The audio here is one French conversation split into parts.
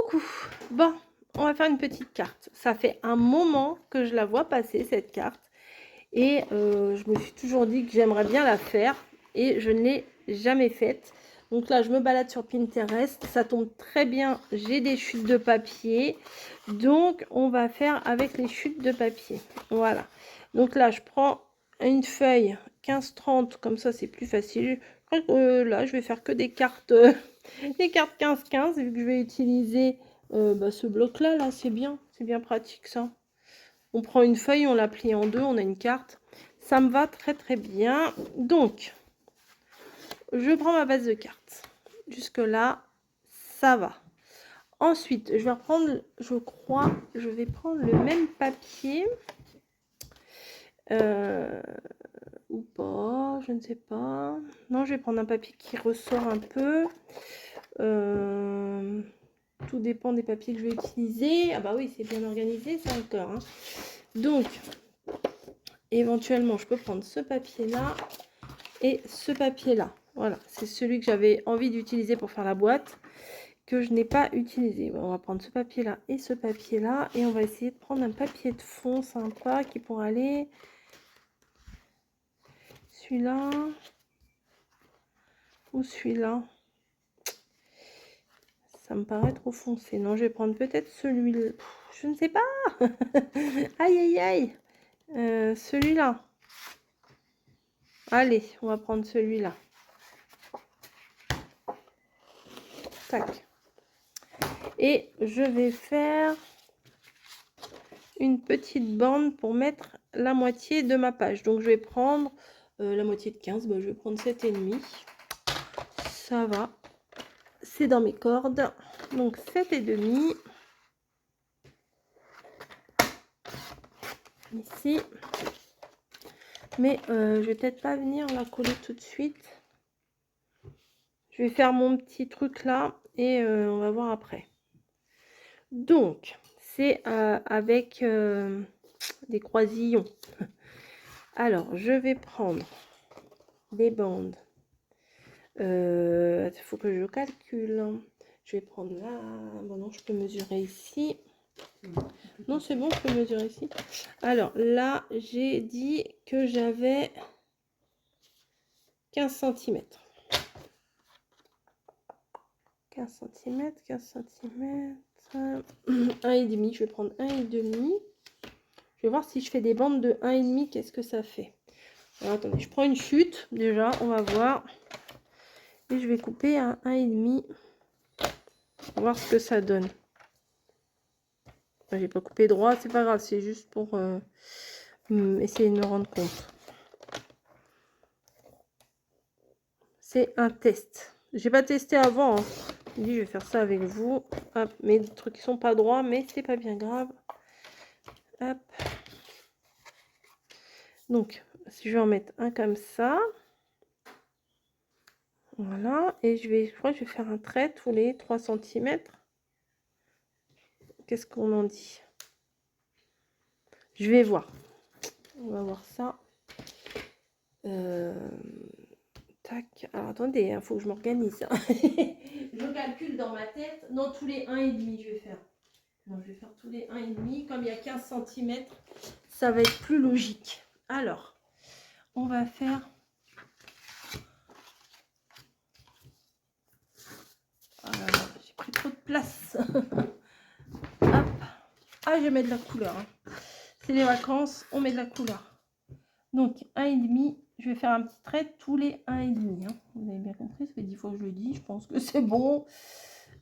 Coucou. Bon, on va faire une petite carte. Ça fait un moment que je la vois passer, cette carte. Et je me suis toujours dit que j'aimerais bien la faire. Et je ne l'ai jamais faite. Donc là, je me balade sur Pinterest. Ça tombe très bien. J'ai des chutes de papier. Donc, on va faire avec les chutes de papier. Voilà. Donc là, je prends une feuille 15-30. Comme ça, c'est plus facile. Là, je vais faire que des cartes... les cartes 15-15, vu que je vais utiliser ce bloc-là, là, c'est bien pratique ça. On prend une feuille, on la plie en deux, on a une carte. Ça me va très très bien. Donc, je prends ma base de cartes. Jusque-là, ça va. Ensuite, je vais reprendre, je crois, je vais prendre le même papier. Ou pas, je ne sais pas. Non, je vais prendre un papier qui ressort un peu. Tout dépend des papiers que je vais utiliser. Ah bah oui, c'est bien organisé ça encore. Hein. Donc, éventuellement, je peux prendre ce papier-là et ce papier-là. Voilà, c'est celui que j'avais envie d'utiliser pour faire la boîte, que je n'ai pas utilisé. Bon, on va prendre ce papier-là et ce papier-là. Et on va essayer de prendre un papier de fond sympa qui pourra aller... Celui-là ou celui-là. Ça me paraît trop foncé. Non, je vais prendre peut-être celui-là. Je ne sais pas. Aïe, aïe, aïe. Celui-là. Allez, on va prendre celui-là. Tac. Et je vais faire une petite bande pour mettre la moitié de ma page. Donc, je vais prendre la moitié de 15. Bah, je vais prendre 7,5. Ça va. C'est dans mes cordes. Donc, 7,5. Ici. Mais je vais peut-être pas venir la coller tout de suite. Je vais faire mon petit truc là et on va voir après. Donc, c'est avec des croisillons. Alors, je vais prendre des bandes. Il faut que je calcule. Je vais prendre là. Bon, non, je peux mesurer ici. Non, c'est bon, je peux mesurer ici. Alors, là, j'ai dit que j'avais 15 cm. 15 cm, 15 cm. 1,5. Je vais prendre 1,5. Je vais voir si je fais des bandes de 1,5, qu'est-ce que ça fait. Alors, attendez, je prends une chute, déjà, on va voir. Et je vais couper à 1,5. On va voir ce que ça donne. J'ai pas coupé droit, c'est pas grave, c'est juste pour essayer de me rendre compte. C'est un test. J'ai pas testé avant. Hein. Je vais faire ça avec vous. Hop, mes trucs qui sont pas droits, mais c'est pas bien grave. Hop. Donc, si je vais en mettre un comme ça. Voilà. Et je crois que je vais faire un trait tous les 3 cm. Qu'est-ce qu'on en dit? Je vais voir. On va voir ça. Tac. Alors, attendez, il faut que je m'organise. Je calcule dans ma tête. Non, tous les 1,5, je vais faire. Non, je vais faire tous les 1,5. Comme il y a 15 cm, ça va être plus logique. Alors, on va faire... j'ai pris trop de place. Hop. Ah, je vais mettre de la couleur. Hein. C'est les vacances, on met de la couleur. Donc, 1,5. Je vais faire un petit trait tous les 1,5. Hein. Vous avez bien compris, ça fait 10 fois que je le dis. Je pense que c'est bon.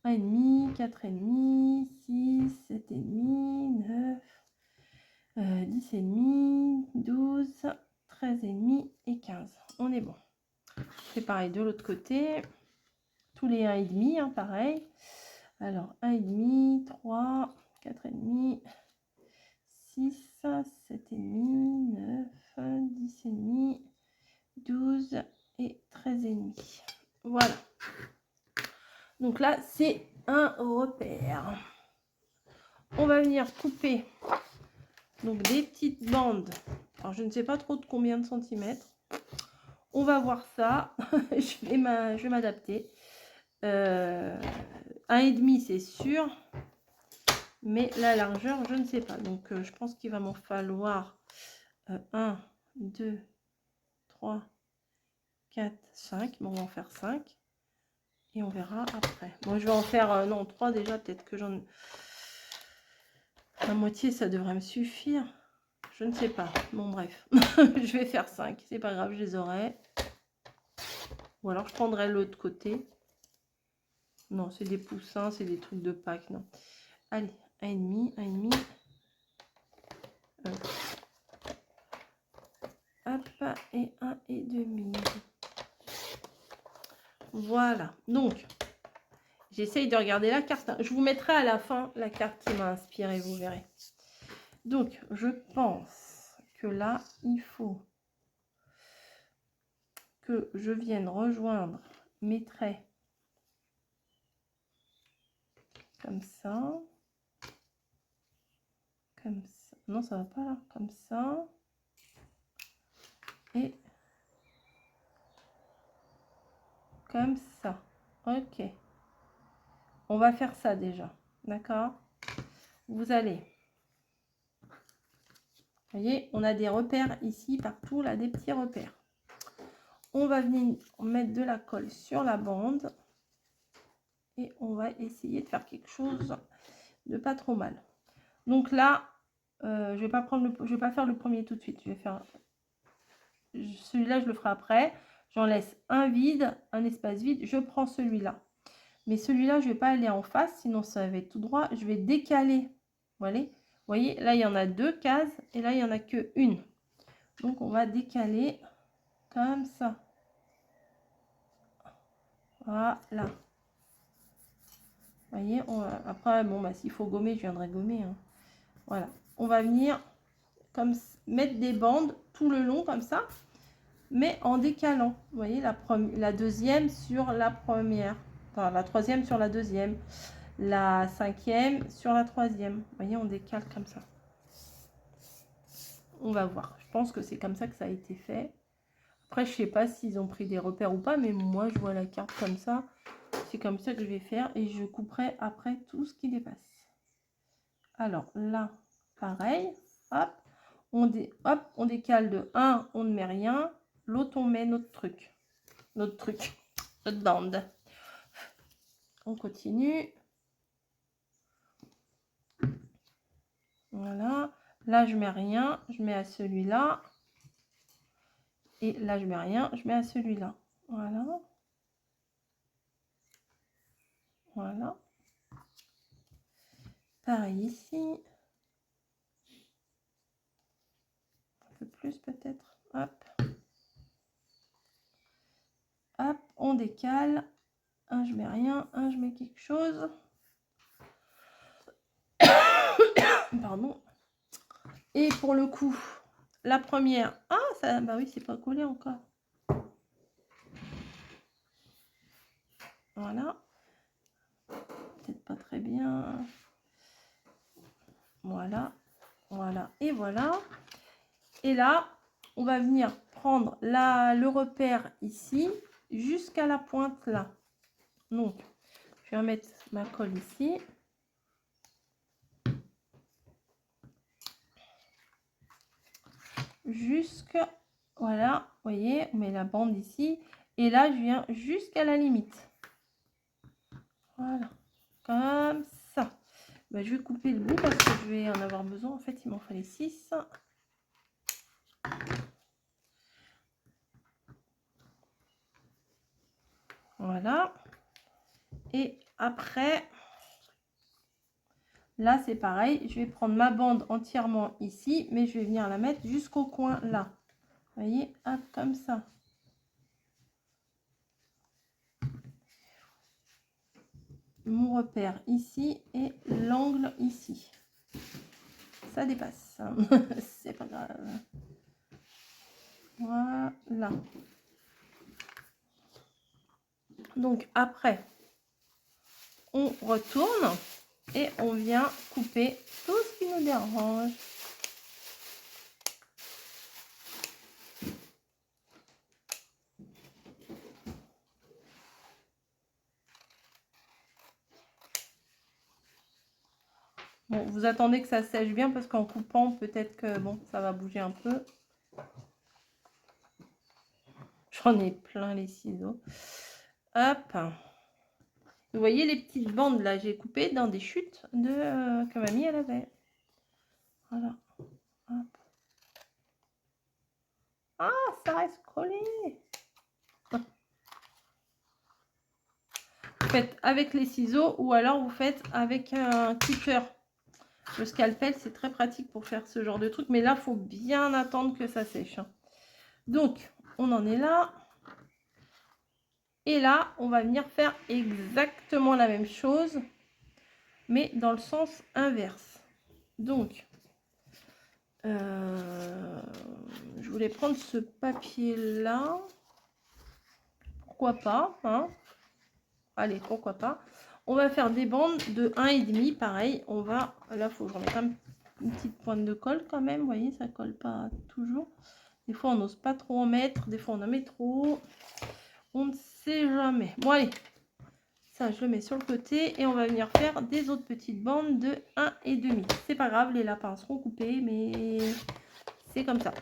1,5, 4,5, 6, 7,5, 9, 10,5, 12, 13,5 et 15. On est bon. C'est pareil de l'autre côté. Tous les 1,5, hein, pareil. Alors, 1,5, 3, 4,5, 6, 7,5, 9, 10,5, 12 et 13,5. Voilà. Donc là, c'est un repère. On va venir couper donc des petites bandes. Alors, je ne sais pas trop de combien de centimètres. On va voir ça. Je vais m'adapter. 1,5, c'est sûr. Mais la largeur, je ne sais pas. Donc, je pense qu'il va m'en falloir 1, 2, 3, 4, 5. Bon, on va en faire 5. Et on verra après. Bon, je vais en faire, non, 3 déjà. Peut-être que j'en... La moitié, ça devrait me suffire. Je ne sais pas. Bon, bref. Je vais faire 5. C'est pas grave, je les aurai. Ou alors, je prendrai l'autre côté. Non, c'est des poussins, c'est des trucs de Pâques, non. Allez, 1,5, 1,5. Hop, et 1,5. Voilà. Donc, j'essaye de regarder la carte. Je vous mettrai à la fin la carte qui m'a inspiré, vous verrez. Donc, je pense que là, il faut que je vienne rejoindre mes traits comme ça. Comme ça. Non, ça va pas là. Comme ça. Et comme ça. Ok. On va faire ça déjà. D'accord? Vous allez... Vous voyez, on a des repères ici, partout, là, des petits repères. On va venir mettre de la colle sur la bande. Et on va essayer de faire quelque chose de pas trop mal. Donc là, je vais pas prendre je vais pas faire le premier tout de suite. Je vais faire celui-là, je le ferai après. J'en laisse un vide, un espace vide. Je prends celui-là. Mais celui-là, je vais pas aller en face, sinon ça va être tout droit. Je vais décaler. Voilà. Vous voyez, là, il y en a 2 cases et là, il y en a que une. Donc, on va décaler comme ça. Voilà. Vous voyez, après, bon, bah, s'il faut gommer, je viendrai gommer. Hein. Voilà. On va venir comme mettre des bandes tout le long comme ça, mais en décalant. Vous voyez, la deuxième sur la première. Enfin, la troisième sur la deuxième. La cinquième sur la troisième. Vous voyez, on décale comme ça. On va voir. Je pense que c'est comme ça que ça a été fait. Après, je sais pas s'ils ont pris des repères ou pas, mais moi, je vois la carte comme ça. C'est comme ça que je vais faire et je couperai après tout ce qui dépasse. Alors là, pareil. Hop, on décale de 1, on ne met rien. L'autre, on met notre truc. Notre bande. On continue. Voilà. Là, je mets rien. Je mets à celui-là. Et là, je mets rien. Je mets à celui-là. Voilà. Voilà. Pareil ici. Un peu plus peut-être. Hop. Hop, on décale. Un, je mets rien. Un, je mets quelque chose. Pardon. Et pour le coup, la première... Ah, ça, bah oui, c'est pas collé encore. Voilà. Peut-être pas très bien. Voilà. Voilà. Et voilà. Et là, on va venir prendre le repère ici jusqu'à la pointe là. Donc, je vais mettre ma colle ici. Jusqu'à... Voilà. Vous voyez, on met la bande ici. Et là, je viens jusqu'à la limite. Voilà. Comme ça. Bah, je vais couper le bout parce que je vais en avoir besoin. En fait, il m'en fallait 6. Voilà. Et après, là, c'est pareil. Je vais prendre ma bande entièrement ici, mais je vais venir la mettre jusqu'au coin là. Vous voyez, hop, comme ça. Mon repère ici et l'angle ici. Ça dépasse. C'est pas grave. Voilà. Donc après, on retourne et on vient couper tout ce qui nous dérange. Bon, vous attendez que ça sèche bien parce qu'en coupant, peut-être que bon, ça va bouger un peu. J'en ai plein les ciseaux. Hop. Vous voyez les petites bandes là, j'ai coupé dans des chutes de que mamie elle avait. Voilà. Hop. Ah, ça reste collé. Vous faites avec les ciseaux ou alors vous faites avec un clipper. Le scalpel, c'est très pratique pour faire ce genre de truc. Mais là, il faut bien attendre que ça sèche. Donc, on en est là. Et là, on va venir faire exactement la même chose, mais dans le sens inverse. Donc, je voulais prendre ce papier-là. Pourquoi pas, hein? Allez, pourquoi pas. On va faire des bandes de 1,5. Pareil, on va... Là, il faut que je remette une petite pointe de colle quand même. Vous voyez, ça colle pas toujours. Des fois, on n'ose pas trop en mettre. Des fois, on en met trop. On ne sait jamais. Bon, allez. Ça, je le mets sur le côté. Et on va venir faire des autres petites bandes de 1,5. C'est pas grave, les lapins seront coupés, mais c'est comme ça.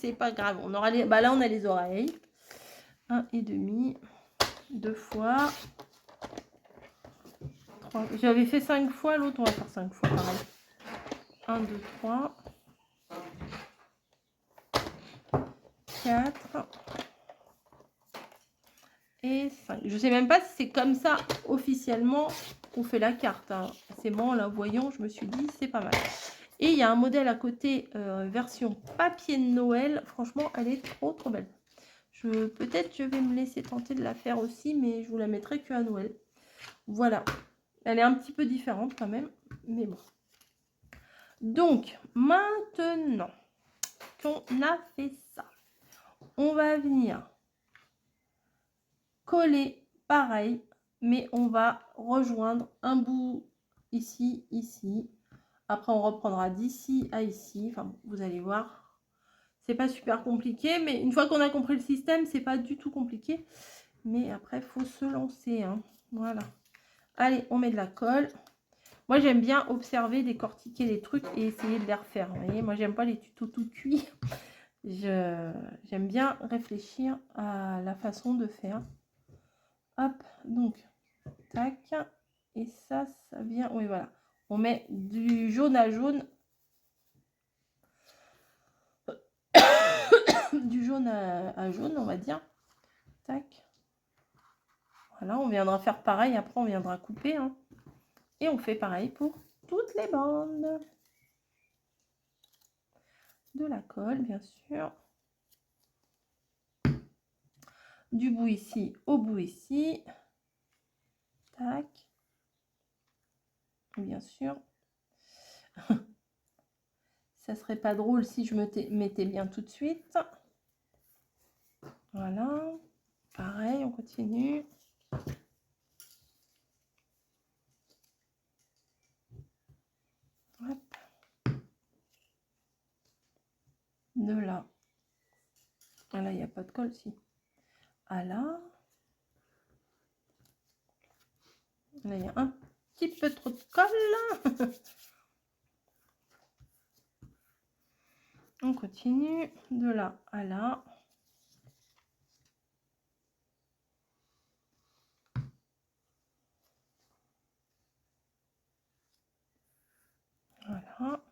C'est pas grave. On aura les... Bah, là, on a les oreilles. 1,5. 2 fois. J'avais fait 5 fois, l'autre on va faire 5 fois pareil. 1, 2, 3, 4 et 5. Je sais même pas si c'est comme ça officiellement qu'on fait la carte. Hein. C'est bon, là, voyons, je me suis dit, c'est pas mal. Et il y a un modèle à côté, version papier de Noël. Franchement, elle est trop belle. Peut-être je vais me laisser tenter de la faire aussi, mais je vous la mettrai que à Noël. Voilà. Elle est un petit peu différente quand même, mais bon. Donc, maintenant qu'on a fait ça, on va venir coller pareil, mais on va rejoindre un bout ici, ici. Après, on reprendra d'ici à ici. Enfin, vous allez voir, c'est pas super compliqué, mais une fois qu'on a compris le système, c'est pas du tout compliqué. Mais après, il faut se lancer. Hein. Voilà. Allez, on met de la colle. Moi, j'aime bien observer, décortiquer les trucs et essayer de les refaire. Vous voyez, moi, j'aime pas les tutos tout cuits. J'aime bien réfléchir à la façon de faire. Hop, donc, tac. Et ça vient... Oui, voilà. On met du jaune à jaune. Du jaune à jaune, on va dire. Tac. Voilà, on viendra faire pareil. Après, on viendra couper. Hein. Et on fait pareil pour toutes les bandes. De la colle, bien sûr. Du bout ici au bout ici. Tac. Bien sûr. Ça serait pas drôle si je me mettais bien tout de suite. Voilà. Pareil, on continue. Hop. De là. Ah là, il n'y a pas de colle, si. Ah là. Là, il y a un petit peu trop de colle. On continue. De là à là. Voilà.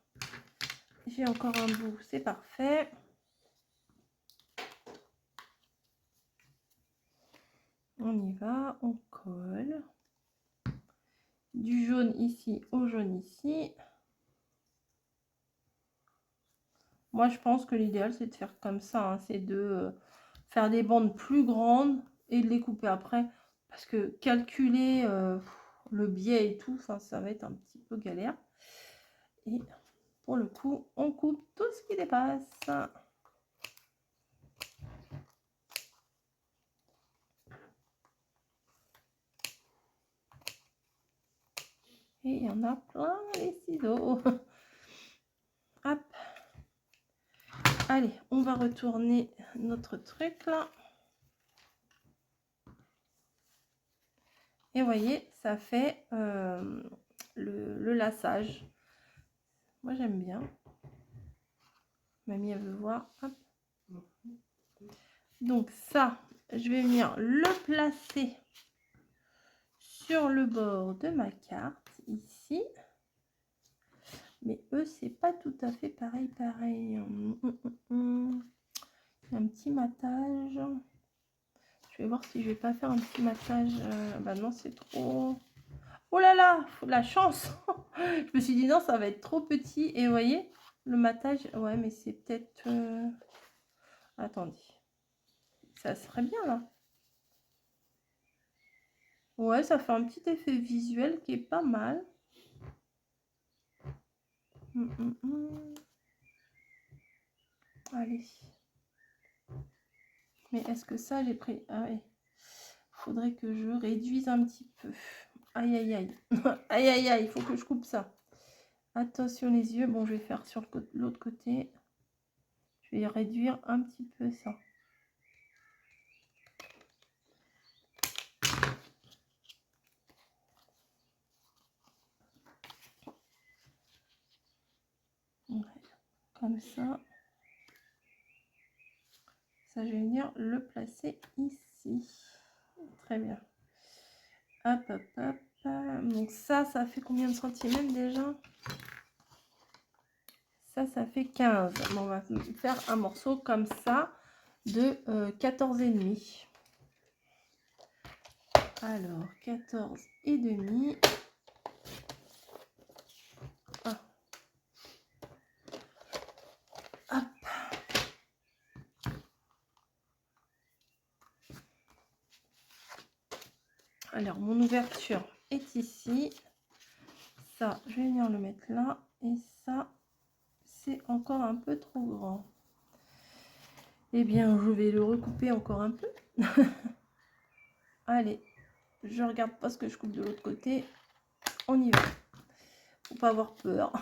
J'ai encore un bout, c'est parfait. On y va, on colle. Du jaune ici au jaune ici. Moi, je pense que l'idéal, c'est de faire comme ça. Hein. C'est de faire des bandes plus grandes et de les couper après. Parce que calculer le biais et tout, ça va être un petit peu galère. Et pour le coup, on coupe tout ce qui dépasse. Et il y en a plein les ciseaux. Hop. Allez, on va retourner notre truc là. Et vous voyez, ça fait le laçage. Moi, j'aime bien. Mamie, elle veut voir. Hop. Donc ça, je vais venir le placer sur le bord de ma carte, ici. Mais eux, c'est pas tout à fait pareil. Un petit matage. Je vais voir si je vais pas faire un petit matage. Bah non, c'est trop... Oh là là, la chance. Je me suis dit non, ça va être trop petit. Et vous voyez, le matage, ouais, mais c'est peut-être... Attendez. Ça serait bien, là. Ouais, ça fait un petit effet visuel qui est pas mal. Allez. Mais est-ce que ça, j'ai pris... Ah oui. Faudrait que je réduise un petit peu. Aïe, aïe, aïe. Aïe, aïe, aïe, il faut que je coupe ça. Attention les yeux. Bon, je vais faire sur l'autre côté. Je vais réduire un petit peu ça. Ouais, comme ça. Ça, je vais venir le placer ici. Très bien. Hop, hop, hop. Donc ça fait combien de centimètres déjà? Ça fait 15. Bon, on va faire un morceau comme ça de 14,5. Alors, 14,5. Ah. Hop. Alors, mon ouverture est ici. Ça, je vais venir le mettre là. Et ça, c'est encore un peu trop grand. Eh bien, je vais le recouper encore un peu. Allez, je regarde pas ce que je coupe de l'autre côté. On y va. Faut pas avoir peur.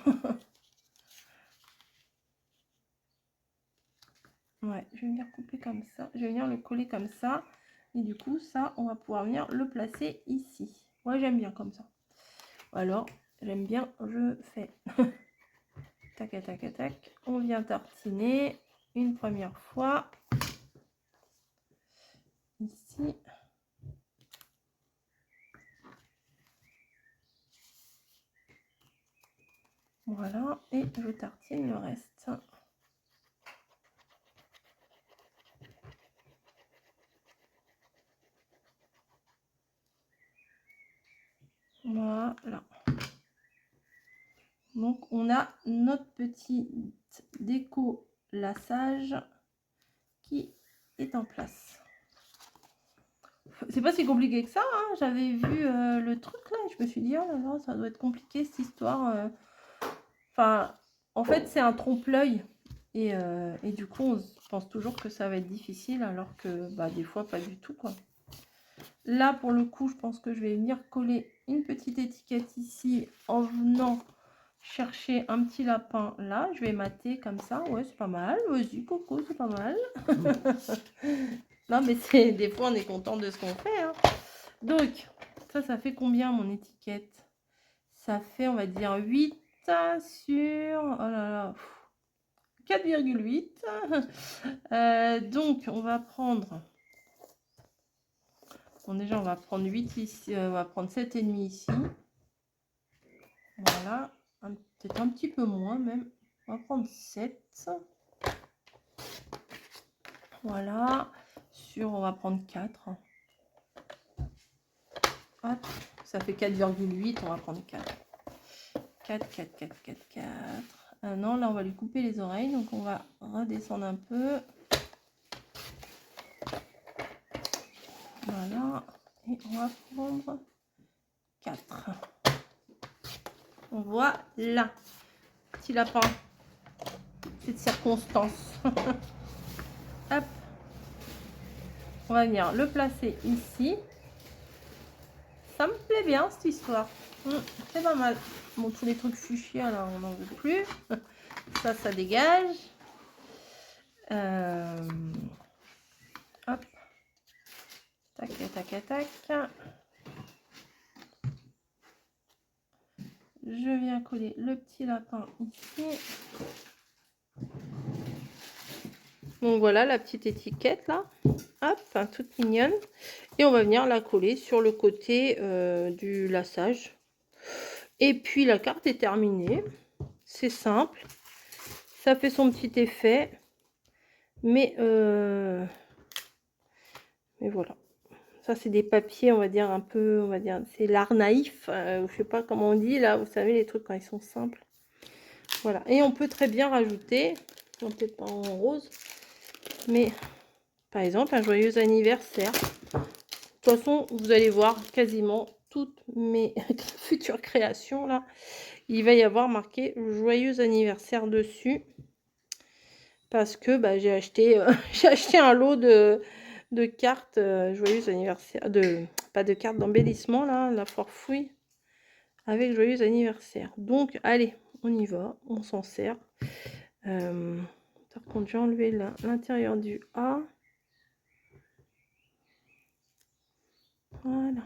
Ouais, je vais venir couper comme ça. Je vais venir le coller comme ça. Et du coup, ça, on va pouvoir venir le placer ici. Ouais, j'aime bien comme ça. Alors, j'aime bien, je fais. Tac, tac, tac. On vient tartiner une première fois. Ici. Voilà. Et je tartine le reste. Voilà. Donc, on a notre petit décollassage qui est en place. C'est pas si compliqué que ça, hein. J'avais vu le truc là et je me suis dit, oh là là, ça doit être compliqué cette histoire. Enfin, en fait, c'est un trompe-l'œil. Et du coup, on pense toujours que ça va être difficile, alors que bah, des fois, pas du tout, quoi. Là, pour le coup, je pense que je vais venir coller une petite étiquette ici en venant chercher un petit lapin là. Je vais mater comme ça. Ouais, c'est pas mal. Vas-y, Coco, c'est pas mal. Non, mais c'est des fois, on est content de ce qu'on fait, hein. Donc, ça fait combien, mon étiquette? Ça fait, on va dire, 8 sur... Oh là là... 4,8. Donc, on va prendre... Bon, déjà, on va prendre 8 ici. On va prendre 7,5 ici. Voilà. Peut-être un petit peu moins, même. On va prendre 7. Voilà. On va prendre 4. Hop. Ça fait 4,8. On va prendre 4. 4, 4, 4, 4, 4. Non, là, on va lui couper les oreilles. Donc, on va redescendre un peu. Voilà. Et on va prendre 4. Voilà. Petit lapin. Cette circonstance. Hop. On va venir le placer ici. Ça me plaît bien, cette histoire. C'est pas mal. Bon, tous les trucs fuchsia, là, on n'en veut plus. Ça dégage. Hop. Tac, tac, tac. je viens coller le petit lapin ici. Donc voilà la petite étiquette là, hop, enfin, toute mignonne. Et on va venir la coller sur le côté du laçage. Et puis la carte est terminée. C'est simple, ça fait son petit effet, mais voilà. Ça c'est des papiers, on va dire un peu, on va dire, c'est l'art naïf, je sais pas comment on dit là, vous savez les trucs quand ils sont simples. Voilà, et on peut très bien rajouter, peut-être pas en rose, mais par exemple un joyeux anniversaire. De toute façon, vous allez voir quasiment toutes mes futures créations là, il va y avoir marqué joyeux anniversaire dessus, parce que bah, j'ai acheté un lot de cartes joyeux anniversaire, pas de cartes d'embellissement là, la forfouille avec joyeux anniversaire. Donc allez, on y va, on s'en sert. Par contre, j'ai enlevé l'intérieur du A. Voilà.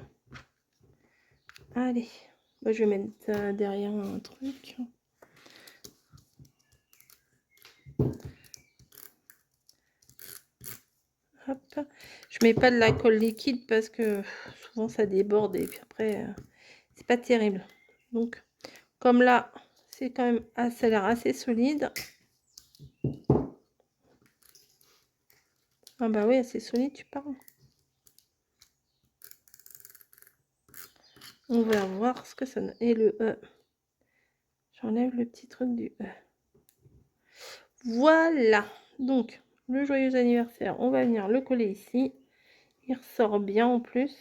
Allez, bah, je vais mettre derrière un truc. Hop. Je mets pas de la colle liquide parce que souvent ça déborde et puis après c'est pas terrible. Donc comme là c'est quand même ça a l'air assez solide. Ah bah oui, assez solide, tu parles. On va voir ce que ça donne. Et le E. J'enlève le petit truc du E. Voilà. Donc le joyeux anniversaire, on va venir le coller ici. Il ressort bien en plus.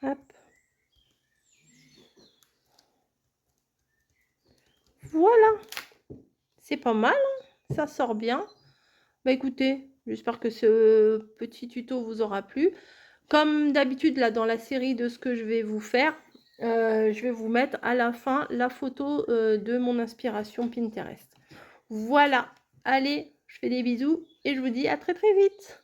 Hop. Voilà. C'est pas mal, hein, ça sort bien. Bah écoutez, j'espère que ce petit tuto vous aura plu. Comme d'habitude, là, dans la série de ce que je vais vous faire, je vais vous mettre à la fin la photo de mon inspiration Pinterest. Voilà. Allez, je fais des bisous et je vous dis à très très vite.